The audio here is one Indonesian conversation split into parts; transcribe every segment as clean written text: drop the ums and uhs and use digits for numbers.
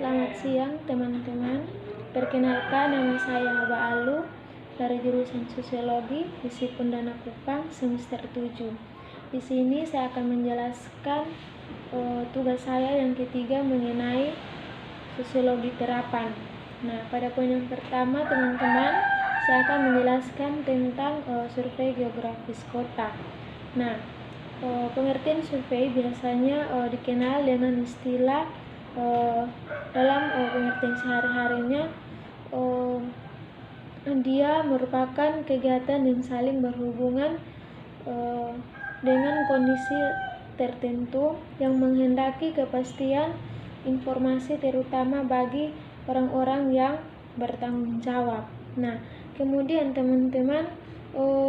Selamat siang teman-teman. Perkenalkan, nama saya Haba Alu dari jurusan Sosiologi FISIP Undana Kupang semester 7. Di sini saya akan menjelaskan tugas saya yang ketiga mengenai sosiologi terapan. Nah, pada poin yang pertama teman-teman, saya akan menjelaskan tentang survei geografis kota. Nah, pengertian survei biasanya dikenal dengan istilah dalam pengertian sehari-harinya, dia merupakan kegiatan yang saling berhubungan dengan kondisi tertentu yang menghendaki kepastian informasi terutama bagi orang-orang yang bertanggung jawab. Nah, kemudian teman-teman,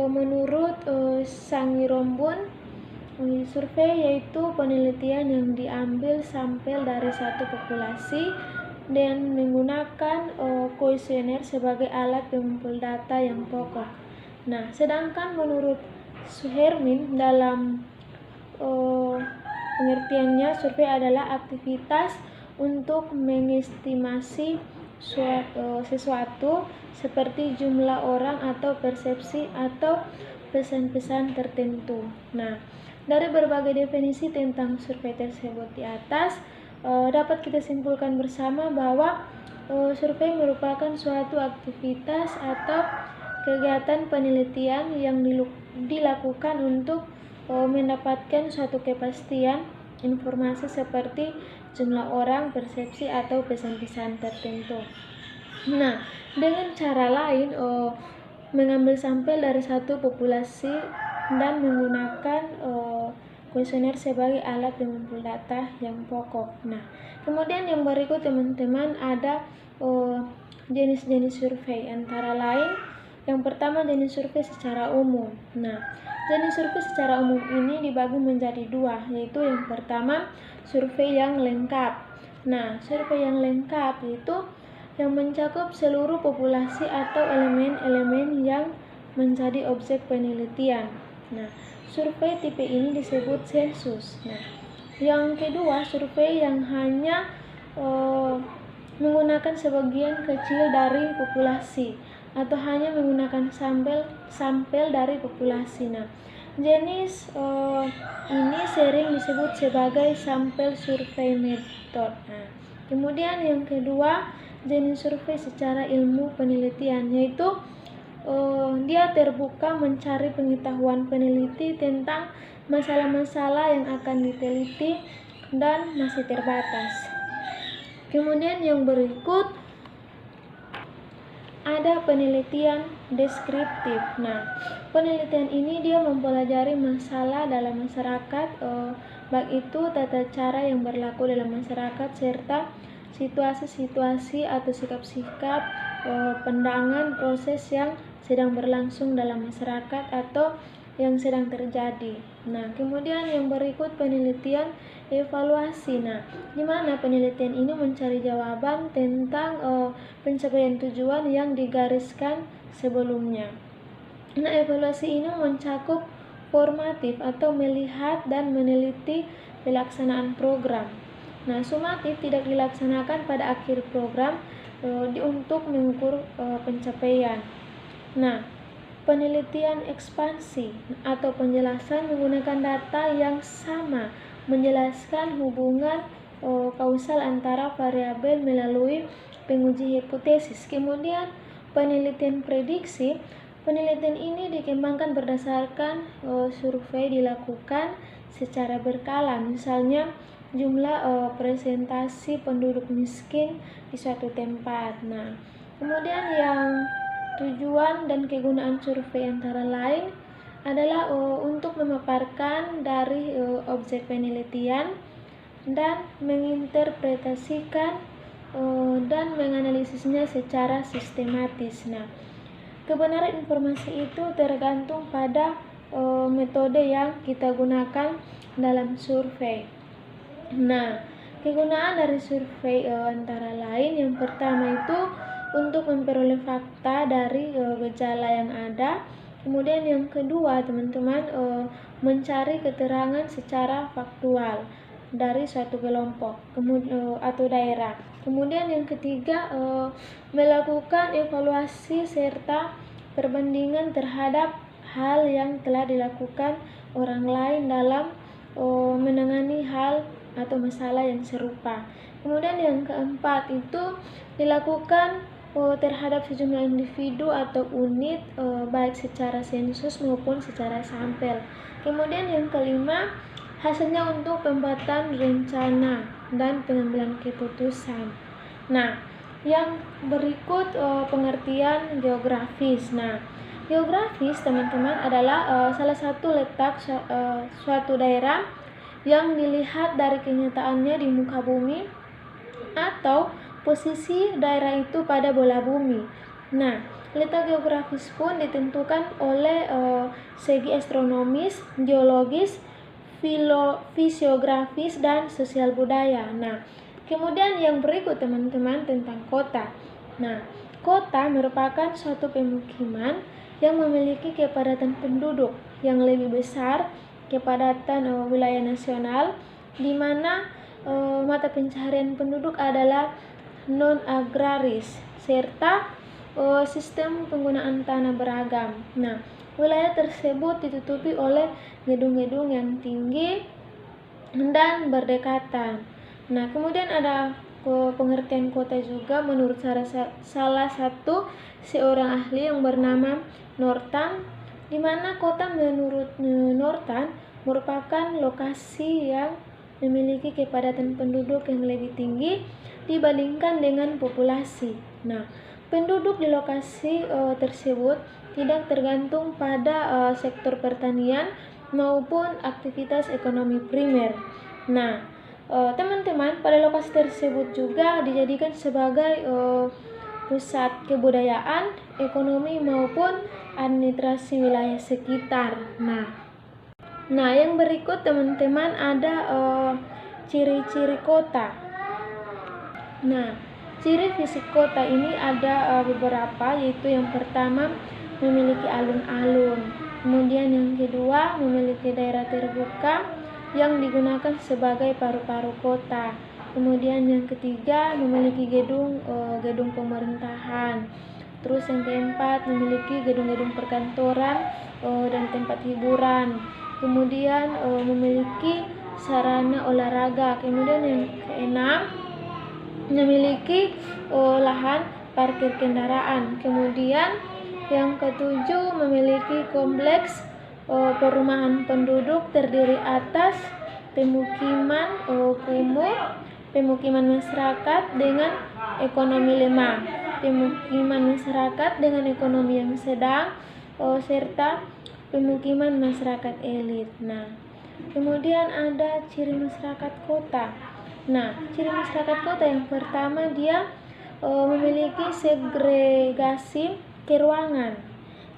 menurut Sangirombun, survei yaitu penelitian yang diambil sampel dari satu populasi dan menggunakan kuesioner sebagai alat pengumpul data yang pokok. Nah, sedangkan menurut Suhermin dalam pengertiannya, survei adalah aktivitas untuk mengestimasi sesuatu seperti jumlah orang atau persepsi atau pesan-pesan tertentu. Nah, dari berbagai definisi tentang survei tersebut di atas, dapat kita simpulkan bersama bahwa survei merupakan suatu aktivitas atau kegiatan penelitian yang dilakukan untuk mendapatkan suatu kepastian informasi seperti jumlah orang, persepsi, atau pesan-pesan tertentu. Nah, dengan cara lain, mengambil sampel dari satu populasi dan menggunakan kuesioner sebagai alat pengumpul data yang pokok. Nah, kemudian yang berikut teman-teman ada jenis-jenis survei, antara lain yang pertama jenis survei secara umum. Nah, jenis survei secara umum ini dibagi menjadi dua, yaitu yang pertama survei yang lengkap. Nah, survei yang lengkap itu yang mencakup seluruh populasi atau elemen-elemen yang menjadi objek penelitian. Nah, survei tipe ini disebut sensus. Nah, yang kedua survei yang hanya menggunakan sebagian kecil dari populasi atau hanya menggunakan sampel dari populasi. Nah, jenis ini sering disebut sebagai sampel survei method. Nah, kemudian yang kedua jenis survei secara ilmu penelitian, yaitu dia terbuka mencari pengetahuan peneliti tentang masalah-masalah yang akan diteliti dan masih terbatas. Kemudian yang berikut ada penelitian deskriptif. Nah, penelitian ini dia mempelajari masalah dalam masyarakat, baik itu tata cara yang berlaku dalam masyarakat serta situasi-situasi atau sikap-sikap, pandangan, proses yang sedang berlangsung dalam masyarakat atau yang sedang terjadi. Nah, kemudian yang berikut penelitian evaluasi. Nah, di mana penelitian ini mencari jawaban tentang pencapaian tujuan yang digariskan sebelumnya. Nah, evaluasi ini mencakup formatif atau melihat dan meneliti pelaksanaan program. Nah, sumatif tidak dilaksanakan pada akhir program untuk mengukur pencapaian. Nah, penelitian ekspansi atau penjelasan menggunakan data yang sama menjelaskan hubungan kausal antara variabel melalui penguji hipotesis. Kemudian penelitian prediksi. Penelitian ini dikembangkan berdasarkan survei dilakukan secara berkala, misalnya jumlah presentasi penduduk miskin di suatu tempat. Nah, kemudian yang tujuan dan kegunaan survei antara lain adalah untuk memaparkan dari objek penelitian dan menginterpretasikan dan menganalisisnya secara sistematis. Nah, kebenaran informasi itu tergantung pada metode yang kita gunakan dalam survei. Nah, kegunaan dari survei antara lain yang pertama itu untuk memperoleh fakta dari gejala yang ada. Kemudian yang kedua teman-teman, mencari keterangan secara faktual dari suatu kelompok atau daerah. Kemudian yang ketiga, melakukan evaluasi serta perbandingan terhadap hal yang telah dilakukan orang lain dalam menangani hal atau masalah yang serupa. Kemudian yang keempat itu dilakukan terhadap sejumlah individu atau unit, baik secara sensus maupun secara sampel. Kemudian yang kelima, hasilnya untuk pembuatan rencana dan pengambilan keputusan. Nah, yang berikut pengertian geografis. Nah, geografis teman-teman adalah salah satu letak suatu daerah yang dilihat dari kenyataannya di muka bumi atau posisi daerah itu pada bola bumi. Nah, letak geografis pun ditentukan oleh segi astronomis, geologis, fisiografis, dan sosial budaya. Nah, kemudian yang berikut teman-teman tentang kota. Nah, kota merupakan suatu pemukiman yang memiliki kepadatan penduduk yang lebih besar kepadatan wilayah nasional, di mana mata pencaharian penduduk adalah non-agraris serta sistem penggunaan tanah beragam. Nah, wilayah tersebut ditutupi oleh gedung-gedung yang tinggi dan berdekatan. Nah, kemudian ada pengertian kota juga menurut salah satu seorang ahli yang bernama Norton, di mana kota menurut Norton merupakan lokasi yang memiliki kepadatan penduduk yang lebih tinggi dibandingkan dengan populasi. Nah, penduduk di lokasi tersebut tidak tergantung pada sektor pertanian maupun aktivitas ekonomi primer. Nah, teman-teman, pada lokasi tersebut juga dijadikan sebagai pusat kebudayaan, ekonomi maupun administrasi wilayah sekitar. Nah, yang berikut teman-teman ada ciri-ciri kota. Nah, ciri fisik kota ini ada beberapa, yaitu yang pertama memiliki alun-alun, kemudian yang kedua memiliki daerah terbuka yang digunakan sebagai paru-paru kota, kemudian yang ketiga memiliki gedung pemerintahan, terus yang keempat memiliki gedung-gedung perkantoran dan tempat hiburan, kemudian memiliki sarana olahraga, kemudian yang keenam memiliki lahan parkir kendaraan, kemudian yang ketujuh memiliki kompleks perumahan penduduk terdiri atas pemukiman kumuh, pemukiman masyarakat dengan ekonomi lemah, pemukiman masyarakat dengan ekonomi yang sedang, serta pemukiman masyarakat elit. Nah, kemudian ada ciri masyarakat kota. Nah, ciri masyarakat kota yang pertama, dia memiliki segregasi keruangan.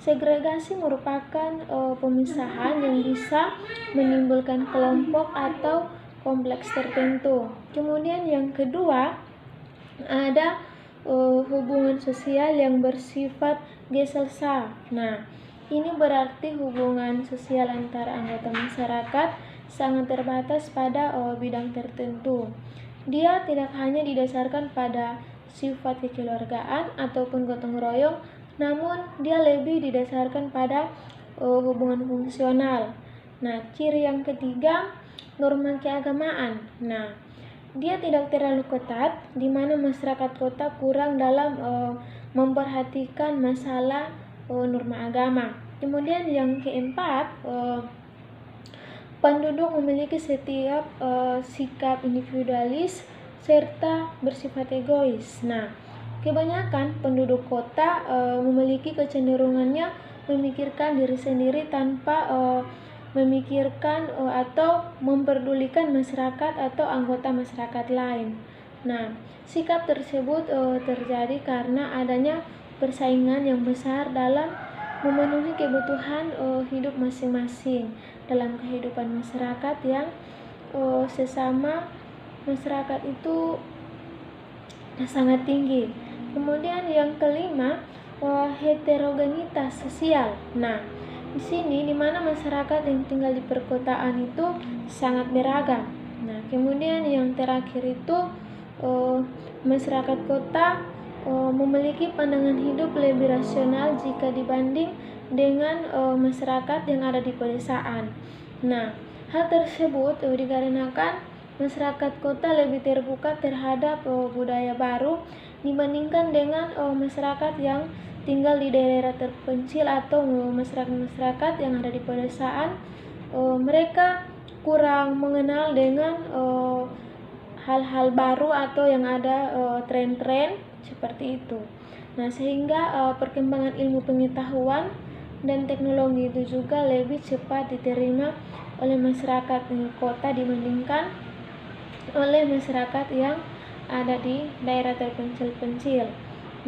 Segregasi merupakan pemisahan yang bisa menimbulkan kelompok atau kompleks tertentu. Kemudian yang kedua, ada hubungan sosial yang bersifat gesellschaft. Nah, ini berarti hubungan sosial antara anggota masyarakat sangat terbatas pada bidang tertentu. Dia tidak hanya didasarkan pada sifat kekeluargaan ataupun gotong royong, namun dia lebih didasarkan pada hubungan fungsional. Nah, ciri yang ketiga, norma keagamaan. Nah, dia tidak terlalu ketat, di mana masyarakat kota kurang dalam memperhatikan masalah norma agama. Kemudian yang keempat, penduduk memiliki setiap sikap individualis serta bersifat egois. Nah, kebanyakan penduduk kota memiliki kecenderungannya memikirkan diri sendiri tanpa memikirkan atau memperdulikan masyarakat atau anggota masyarakat lain. Nah, sikap tersebut terjadi karena adanya persaingan yang besar dalam memenuhi kebutuhan hidup masing-masing dalam kehidupan masyarakat yang sesama masyarakat itu sangat tinggi. Kemudian yang kelima, heterogenitas sosial. Nah, di sini di mana masyarakat yang tinggal di perkotaan itu sangat beragam. Nah, kemudian yang terakhir itu masyarakat kota memiliki pandangan hidup lebih rasional jika dibanding dengan masyarakat yang ada di pedesaan. Nah, hal tersebut dikarenakan masyarakat kota lebih terbuka terhadap budaya baru dibandingkan dengan masyarakat yang tinggal di daerah terpencil atau masyarakat yang ada di pedesaan. Mereka kurang mengenal dengan hal-hal baru atau yang ada tren-tren seperti itu. Nah, sehingga perkembangan ilmu pengetahuan dan teknologi itu juga lebih cepat diterima oleh masyarakat kota dibandingkan oleh masyarakat yang ada di daerah terpencil-pencil.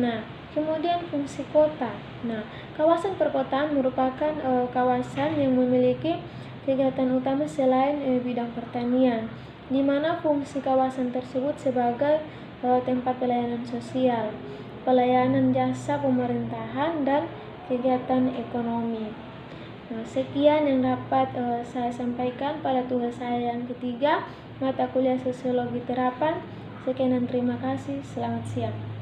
Nah, kemudian fungsi kota. Nah, kawasan perkotaan merupakan kawasan yang memiliki kegiatan utama selain bidang pertanian, di mana fungsi kawasan tersebut sebagai tempat pelayanan sosial, pelayanan jasa pemerintahan, dan kegiatan ekonomi. Nah, sekian yang dapat saya sampaikan pada tugas saya yang ketiga, mata kuliah Sosiologi Terapan. Sekian dan terima kasih. Selamat siang.